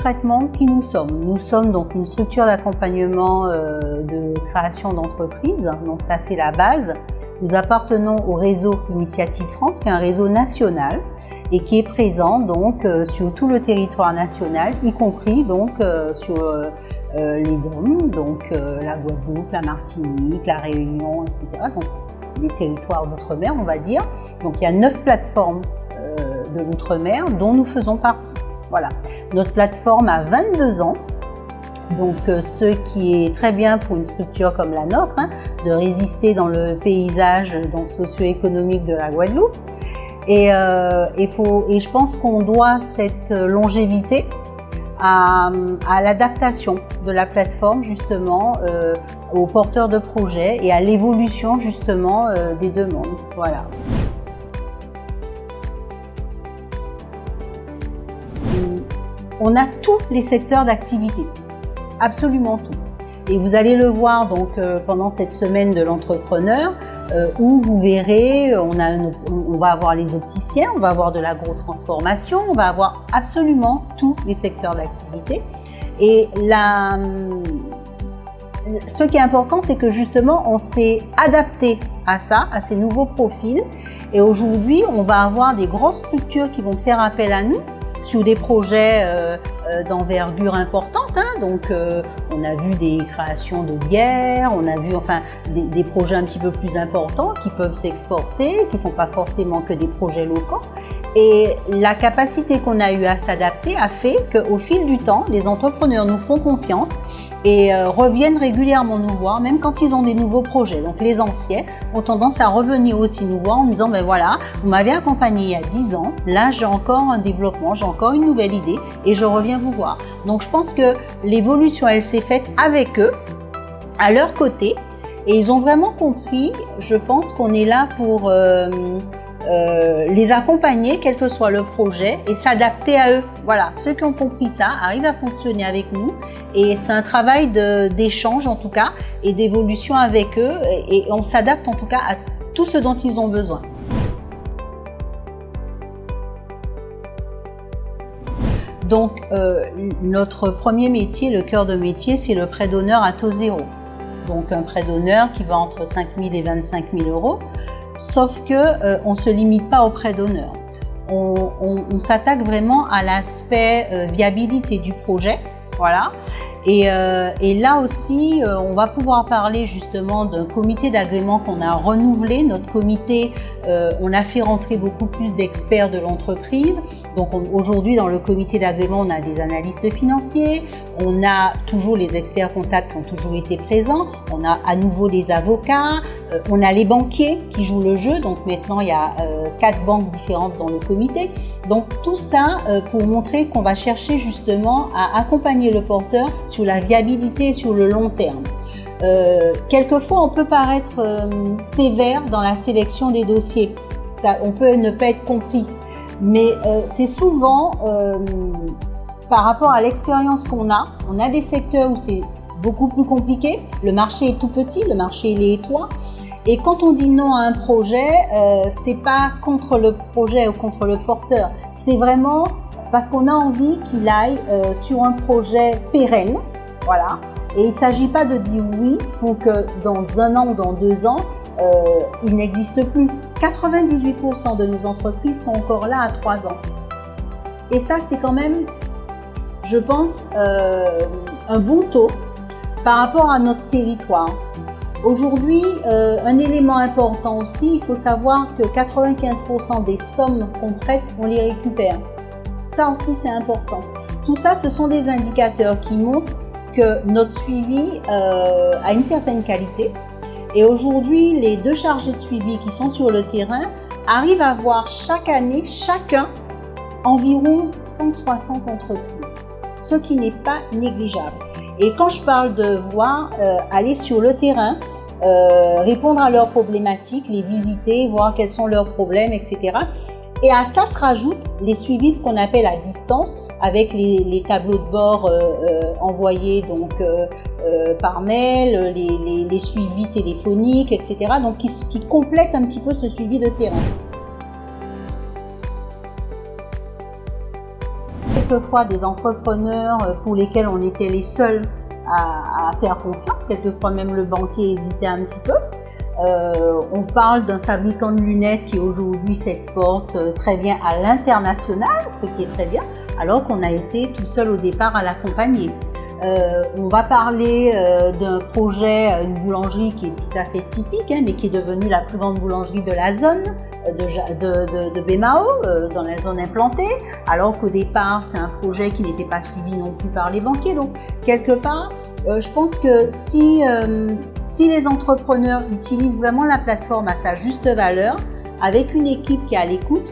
concrètement, qui nous sommes? Nous sommes donc une structure d'accompagnement de création d'entreprises, donc ça c'est la base. Nous appartenons au réseau Initiative France, qui est un réseau national et qui est présent donc sur tout le territoire national, y compris donc sur les DOM, donc la Guadeloupe, la Martinique, la Réunion, etc. Donc les territoires d'outre-mer, on va dire. Donc il y a 9 plateformes de l'outre-mer dont nous faisons partie. Voilà. Notre plateforme a 22 ans. Donc ce qui est très bien pour une structure comme la nôtre, hein, de résister dans le paysage donc socio-économique de la Guadeloupe. Et je pense qu'on doit cette longévité à l'adaptation de la plateforme justement aux porteurs de projets et à l'évolution justement des demandes. Voilà. On a tous les secteurs d'activité. Absolument tout. Et vous allez le voir donc pendant cette semaine de l'entrepreneur où vous verrez, on va avoir les opticiens, on va avoir de l'agrotransformation, on va avoir absolument tous les secteurs d'activité. Et ce qui est important, c'est que justement on s'est adapté à ça, à ces nouveaux profils. Et aujourd'hui, on va avoir des grosses structures qui vont faire appel à nous sur des projets d'envergure importante, hein. Donc on a vu des créations de bières, on a vu enfin des projets un petit peu plus importants qui peuvent s'exporter, qui ne sont pas forcément que des projets locaux. Et la capacité qu'on a eu à s'adapter a fait qu'au fil du temps, les entrepreneurs nous font confiance et reviennent régulièrement nous voir, même quand ils ont des nouveaux projets. Donc les anciens ont tendance à revenir aussi nous voir en nous disant ben voilà, vous m'avez accompagné il y a 10 ans, là j'ai encore un développement, j'ai encore une nouvelle idée et je reviens vous voir. Donc je pense que l'évolution elle s'est faite avec eux, à leur côté, et ils ont vraiment compris, je pense qu'on est là pour les accompagner, quel que soit le projet, et s'adapter à eux. Voilà, ceux qui ont compris ça arrivent à fonctionner avec nous, et c'est un travail d'échange en tout cas, et d'évolution avec eux, et on s'adapte en tout cas à tout ce dont ils ont besoin. Donc, notre premier métier, le cœur de métier, c'est le prêt d'honneur à taux zéro. Donc, un prêt d'honneur qui va entre 5 000 et 25 000 euros. Sauf que on ne se limite pas au prêt d'honneur. On s'attaque vraiment à l'aspect viabilité du projet. Voilà. Et là aussi, on va pouvoir parler justement d'un comité d'agrément qu'on a renouvelé. Notre comité, on a fait rentrer beaucoup plus d'experts de l'entreprise. Donc aujourd'hui, dans le comité d'agrément, on a des analystes financiers, on a toujours les experts comptables qui ont toujours été présents, on a à nouveau les avocats, on a les banquiers qui jouent le jeu. Donc maintenant, il y a 4 banques différentes dans le comité. Donc tout ça pour montrer qu'on va chercher justement à accompagner le porteur sur la viabilité et sur le long terme. Quelquefois, on peut paraître sévère dans la sélection des dossiers. Ça, on peut ne pas être compris. Mais c'est souvent par rapport à l'expérience qu'on a. On a des secteurs où c'est beaucoup plus compliqué. Le marché est tout petit, le marché il est étroit. Et quand on dit non à un projet, c'est pas contre le projet ou contre le porteur. C'est vraiment parce qu'on a envie qu'il aille sur un projet pérenne. Voilà. Et il ne s'agit pas de dire oui pour que dans 1 an ou dans 2 ans, il n'existe plus. 98% de nos entreprises sont encore là à 3 ans. Et ça, c'est quand même, je pense, un bon taux par rapport à notre territoire. Aujourd'hui, un élément important aussi, il faut savoir que 95% des sommes qu'on prête, on les récupère. Ça aussi, c'est important. Tout ça, ce sont des indicateurs qui montrent que notre suivi a une certaine qualité. Et aujourd'hui, les 2 chargés de suivi qui sont sur le terrain arrivent à voir chaque année, chacun, environ 160 entreprises, ce qui n'est pas négligeable. Et quand je parle de voir, aller sur le terrain, répondre à leurs problématiques, les visiter, voir quels sont leurs problèmes, etc. Et à ça se rajoutent les suivis, ce qu'on appelle à distance, avec les tableaux de bord envoyés donc, par mail, les suivis téléphoniques, etc. Donc qui complètent un petit peu ce suivi de terrain. quelquefois des entrepreneurs pour lesquels on était les seuls à faire confiance, quelquefois même le banquier hésitait un petit peu. On parle d'un fabricant de lunettes qui aujourd'hui s'exporte très bien à l'international, ce qui est très bien, alors qu'on a été tout seul au départ à l'accompagner. On va parler d'un projet, une boulangerie qui est tout à fait typique, mais qui est devenue la plus grande boulangerie de la zone de Bémao, dans la zone implantée, alors qu'au départ, c'est un projet qui n'était pas suivi non plus par les banquiers. Donc, quelque part, je pense que si les entrepreneurs utilisent vraiment la plateforme à sa juste valeur, avec une équipe qui est à l'écoute,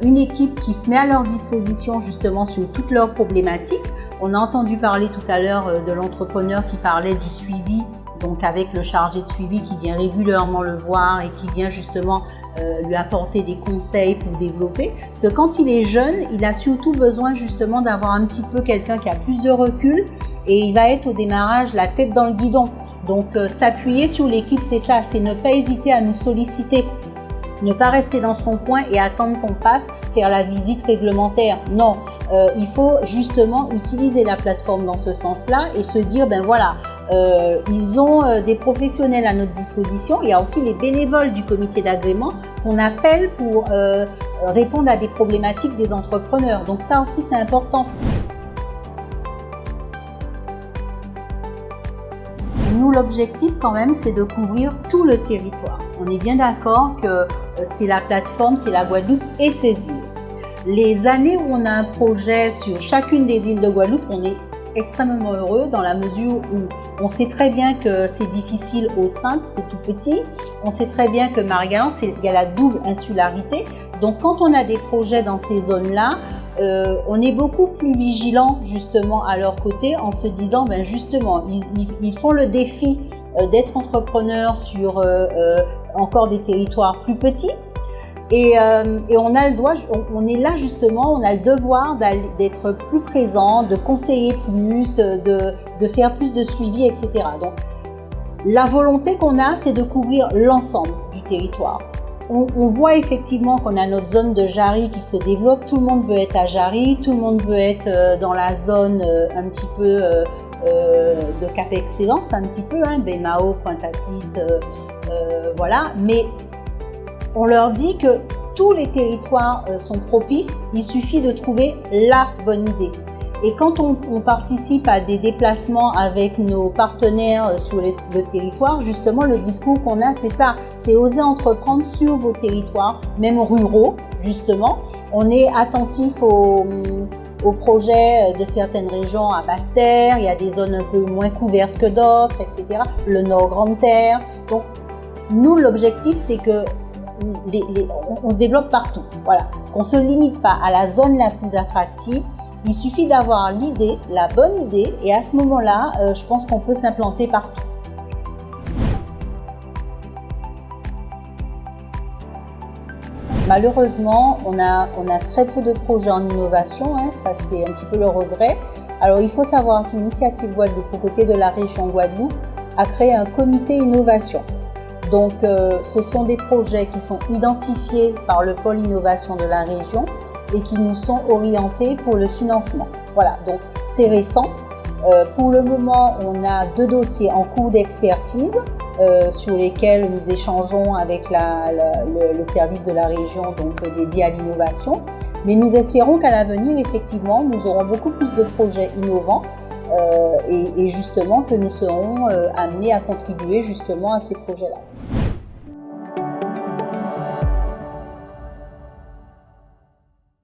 une équipe qui se met à leur disposition justement sur toutes leurs problématiques. On a entendu parler tout à l'heure de l'entrepreneur qui parlait du suivi, donc avec le chargé de suivi qui vient régulièrement le voir et qui vient justement lui apporter des conseils pour développer. Parce que quand il est jeune, il a surtout besoin justement d'avoir un petit peu quelqu'un qui a plus de recul et il va être au démarrage la tête dans le guidon. Donc s'appuyer sur l'équipe, c'est ça, c'est ne pas hésiter à nous solliciter. Ne pas rester dans son coin et attendre qu'on passe faire la visite réglementaire. Non, il faut justement utiliser la plateforme dans ce sens-là et se dire, ben voilà, ils ont des professionnels à notre disposition. Il y a aussi les bénévoles du comité d'agrément qu'on appelle pour répondre à des problématiques des entrepreneurs. Donc ça aussi, c'est important. Nous, l'objectif quand même, c'est de couvrir tout le territoire. On est bien d'accord que c'est la plateforme, c'est la Guadeloupe et ses îles. Les années où on a un projet sur chacune des îles de Guadeloupe, on est extrêmement heureux dans la mesure où on sait très bien que c'est difficile aux Saintes, c'est tout petit. On sait très bien que Marie-Galante, il y a la double insularité. Donc quand on a des projets dans ces zones-là, on est beaucoup plus vigilant justement à leur côté en se disant, ben justement, ils font le défi d'être entrepreneurs sur encore des territoires plus petits. Et on a le droit, on est là justement, on a le devoir d'être plus présent, de conseiller plus, de faire plus de suivi, etc. Donc, la volonté qu'on a, c'est de couvrir l'ensemble du territoire. On voit effectivement qu'on a notre zone de Jarry qui se développe. Tout le monde veut être à Jarry, tout le monde veut être dans la zone un petit peu de Cap Excellence, un petit peu, Bémao, Pointe-à-Pitre, voilà. Mais on leur dit que tous les territoires sont propices, il suffit de trouver la bonne idée. Et quand on participe à des déplacements avec nos partenaires sur le territoire, justement, le discours qu'on a, c'est ça, c'est oser entreprendre sur vos territoires, même ruraux, justement. On est attentif aux projets de certaines régions à Basse-Terre, il y a des zones un peu moins couvertes que d'autres, etc. Le Nord Grande-Terre. Donc, nous, l'objectif, c'est que on se développe partout. Voilà. Qu'on ne se limite pas à la zone la plus attractive. Il suffit d'avoir l'idée, la bonne idée, et à ce moment-là, je pense qu'on peut s'implanter partout. Malheureusement, on a très peu de projets en innovation, ça c'est un petit peu le regret. Alors il faut savoir qu'Initiative Guadeloupe, aux côtés de la région Guadeloupe, a créé un comité innovation. Donc ce sont des projets qui sont identifiés par le pôle innovation de la région et qui nous sont orientés pour le financement. Voilà, donc c'est récent. Pour le moment, on a 2 dossiers en cours d'expertise sur lesquels nous échangeons avec le service de la région donc dédié à l'innovation. Mais nous espérons qu'à l'avenir, effectivement, nous aurons beaucoup plus de projets innovants et justement que nous serons amenés à contribuer justement à ces projets-là.